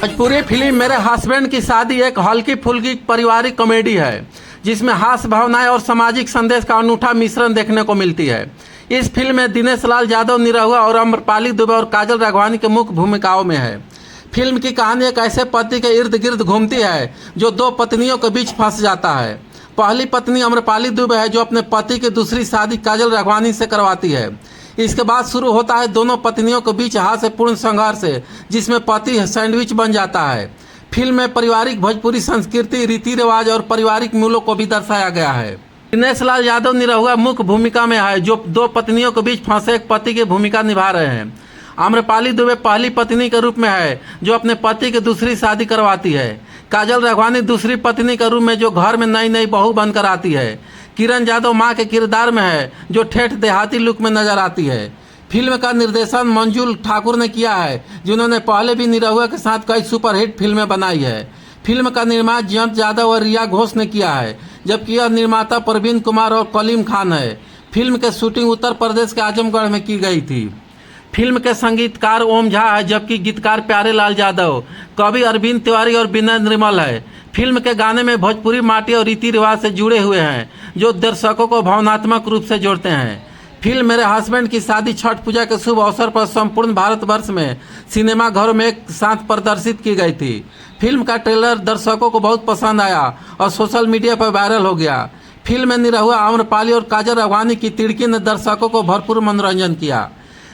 Bhojpuri film मेरे husband की शादी एक हल्की फुल्की पारिवारिक कॉमेडी है जिसमें हास्य भावनाएं और सामाजिक संदेश का अनूठा मिश्रण देखने को मिलती है। इस फिल्म में दिनेश लाल यादव निरहुआ और अम्रपाली दुबे और काजल राघवानी के मुख्य भूमिकाओं में है। फिल्म की कहानी एक ऐसे पति के इर्द गिर्द घूमती है जो दो पत्नियों के बीच फंस जाता है। पहली पत्नी अम्रपाली दुबे है जो अपने पति की दूसरी शादी काजल राघवानी से करवाती है। इसके बाद शुरू होता है दोनों पत्नियों के बीच हास्यपूर्ण संघर्ष जिसमें पति सैंडविच बन जाता है। फिल्म में पारिवारिक भोजपुरी संस्कृति, रीति रिवाज और पारिवारिक मूल्यों को भी दर्शाया गया है। दिनेश लाल यादव निरहुआ मुख्य भूमिका में है जो दो पत्नियों के बीच फंसे एक पति की भूमिका निभा रहे हैं। आम्रपाली दुबे पहली पत्नी के रूप में है जो अपने पति की दूसरी शादी करवाती है। काजल राघवानी दूसरी पत्नी के रूप में जो घर में नई नई बहू बनकर आती है। किरण यादव मां के किरदार में है जो ठेठ देहाती लुक में नजर आती है। फिल्म का निर्देशन मंजुल ठाकुर ने किया है जिन्होंने पहले भी निरहुआ के साथ कई सुपरहिट फिल्में बनाई है। फिल्म का निर्माण जयंत यादव और रिया घोष ने किया है जबकि यह निर्माता प्रवीण कुमार और कलीम खान है। फिल्म के शूटिंग उत्तर प्रदेश के आजमगढ़ में की गई थी। फिल्म के संगीतकार ओम झा है जबकि गीतकार प्यारे लाल यादव, कवि अरविंद तिवारी और विनय निर्मल है। फिल्म के गाने में भोजपुरी माटी और रीति रिवाज से जुड़े हुए हैं जो दर्शकों को भावनात्मक रूप से जोड़ते हैं। फिल्म मेरे हस्बैंड की शादी छठ पूजा के शुभ अवसर पर संपूर्ण भारतवर्ष में सिनेमा घरों में एक साथ प्रदर्शित की गई थी। फिल्म का ट्रेलर दर्शकों को बहुत पसंद आया और सोशल मीडिया पर वायरल हो गया। फिल्म में निरहुआ, आम्रपाली और काजल राघवानी की तिड़की ने दर्शकों को भरपूर मनोरंजन किया।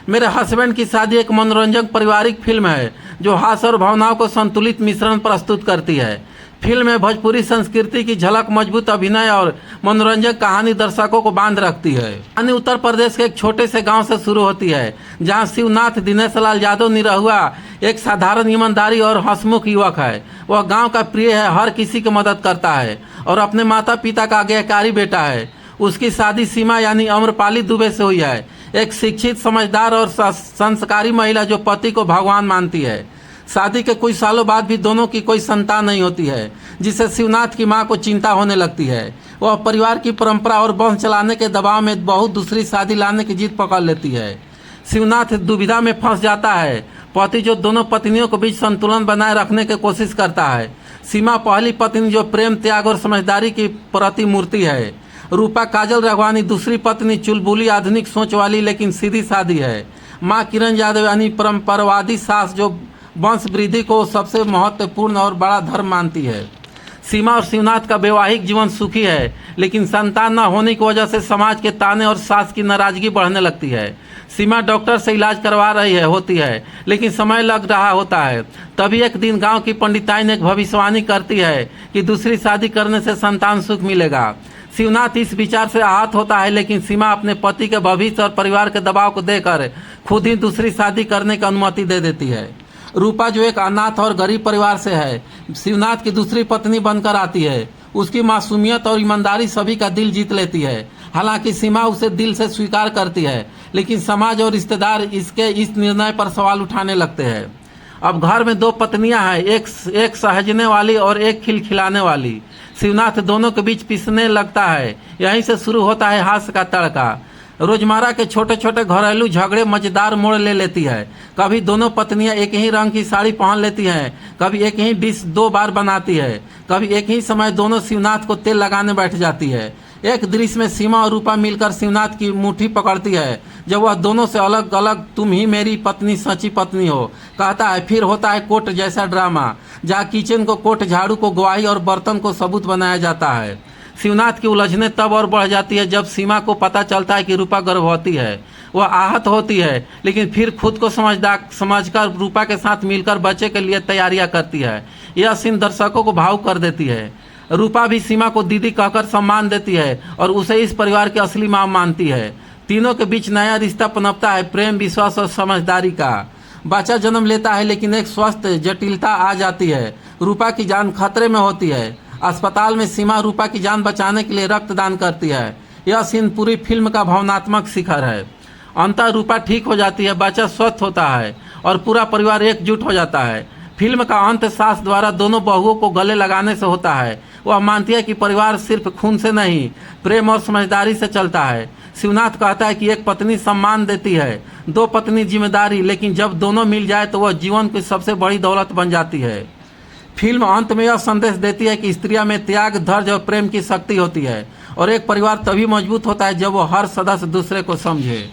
मेरे हस्बैंड की शादी एक मनोरंजक पारिवारिक फिल्म है जो हास्य और भावनाओं को संतुलित मिश्रण प्रस्तुत करती है। फिल्म में भोजपुरी संस्कृति की झलक, मजबूत अभिनय और मनोरंजक कहानी दर्शकों को बांध रखती है। कहानी उत्तर प्रदेश के एक छोटे से गांव से शुरू होती है जहां शिवनाथ दिनेश लाल यादव निरहुआ एक साधारण, ईमानदारी और हंसमुख युवक है। वह गांव का प्रिय है, हर किसी की मदद करता है और अपने माता पिता का आज्ञाकारी बेटा है। उसकी शादी सीमा यानी अम्रपाली दुबे से हुई है, एक शिक्षित, समझदार और संस्कारी महिला जो पति को भगवान मानती है। शादी के कुछ सालों बाद भी दोनों की कोई संतान नहीं होती है जिससे शिवनाथ की मां को चिंता होने लगती है। वह परिवार की परंपरा और वंश चलाने के दबाव में बहू दूसरी शादी लाने की जिद पकड़ लेती है। शिवनाथ दुविधा में फंस जाता है। पति जो दोनों पत्नियों के बीच संतुलन बनाए रखने की कोशिश करता है। सीमा पहली पत्नी जो प्रेम, त्याग और समझदारी की प्रतिमूर्ति है। रूपा काजल राघवानी दूसरी पत्नी चुलबुली, आधुनिक सोच वाली लेकिन सीधी सादी है। माँ किरण यादव यानी परंपरावादी सास जो वंश वृद्धि को सबसे महत्वपूर्ण और बड़ा धर्म मानती है। सीमा और शिवनाथ का वैवाहिक जीवन सुखी है लेकिन संतान न होने की वजह से समाज के ताने और सास की नाराजगी बढ़ने लगती है। सीमा डॉक्टर से इलाज करवा रही होती है लेकिन समय लग रहा होता है। तभी एक दिन गांव की पंडिताई एक भविष्यवाणी करती है कि दूसरी शादी करने से संतान सुख मिलेगा। शिवनाथ इस विचार से आहत होता है लेकिन सीमा अपने पति के भविष्य और परिवार के दबाव को देकर खुद ही दूसरी शादी करने की अनुमति दे देती है। रूपा जो एक अनाथ और गरीब परिवार से है, शिवनाथ की दूसरी पत्नी बनकर आती है। उसकी मासूमियत और ईमानदारी सभी का दिल जीत लेती है। हालांकि सीमा उसे दिल से स्वीकार करती है लेकिन समाज और रिश्तेदार इसके इस निर्णय पर सवाल उठाने लगते हैं। अब घर में दो पत्नियां हैं, एक सहजने वाली और एक खिलखिलाने वाली। शिवनाथ दोनों के बीच पिसने लगता है। यहीं से शुरू होता है हास्य का तड़का। रोजमर्रा के छोटे छोटे घरेलू झगड़े मजेदार मोड़ ले लेती है। कभी दोनों पत्नियां एक ही रंग की साड़ी पहन लेती हैं, कभी एक ही डिश 2 बार बनाती है, कभी एक ही समय दोनों शिवनाथ को तेल लगाने बैठ जाती है। एक दृश्य में सीमा और रूपा मिलकर शिवनाथ की मुट्ठी पकड़ती है जब वह दोनों से अलग अलग तुम ही मेरी पत्नी सच्ची पत्नी हो कहता है। फिर होता है कोर्ट जैसा ड्रामा जहाँ किचन को कोर्ट, झाड़ू को गवाही और बर्तन को सबूत बनाया जाता है। शिवनाथ की उलझने तब और बढ़ जाती है जब सीमा को पता चलता है कि रूपा गर्भवती है। वह आहत होती है लेकिन फिर खुद को समझकर रूपा के साथ मिलकर बच्चे के लिए तैयारियां करती है। यह सीन दर्शकों को भावुक कर देती है। रूपा भी सीमा को दीदी कहकर सम्मान देती है और उसे इस परिवार की असली मां मानती है। तीनों के बीच नया रिश्ता पनपता है, प्रेम, विश्वास और समझदारी का। बच्चा जन्म लेता है लेकिन एक स्वस्थ जटिलता आ जाती है। रूपा की जान खतरे में होती है। अस्पताल में सीमा रूपा की जान बचाने के लिए रक्तदान करती है। यह सीन पूरी फिल्म का भावनात्मक शिखर है। अंततः रूपा ठीक हो जाती है, बच्चा स्वस्थ होता है और पूरा परिवार एकजुट हो जाता है। फिल्म का अंत सास द्वारा दोनों बहुओं को गले लगाने से होता है। वह मानती है कि परिवार सिर्फ खून से नहीं, प्रेम और समझदारी से चलता है। शिवनाथ कहता है कि एक पत्नी सम्मान देती है, दो पत्नी जिम्मेदारी, लेकिन जब दोनों मिल जाए तो वह जीवन की सबसे बड़ी दौलत बन जाती है। फिल्म अंत में यह संदेश देती है कि स्त्रियों में त्याग, धैर्य और प्रेम की शक्ति होती है और एक परिवार तभी मजबूत होता है जब वो हर सदस्य दूसरे को समझे।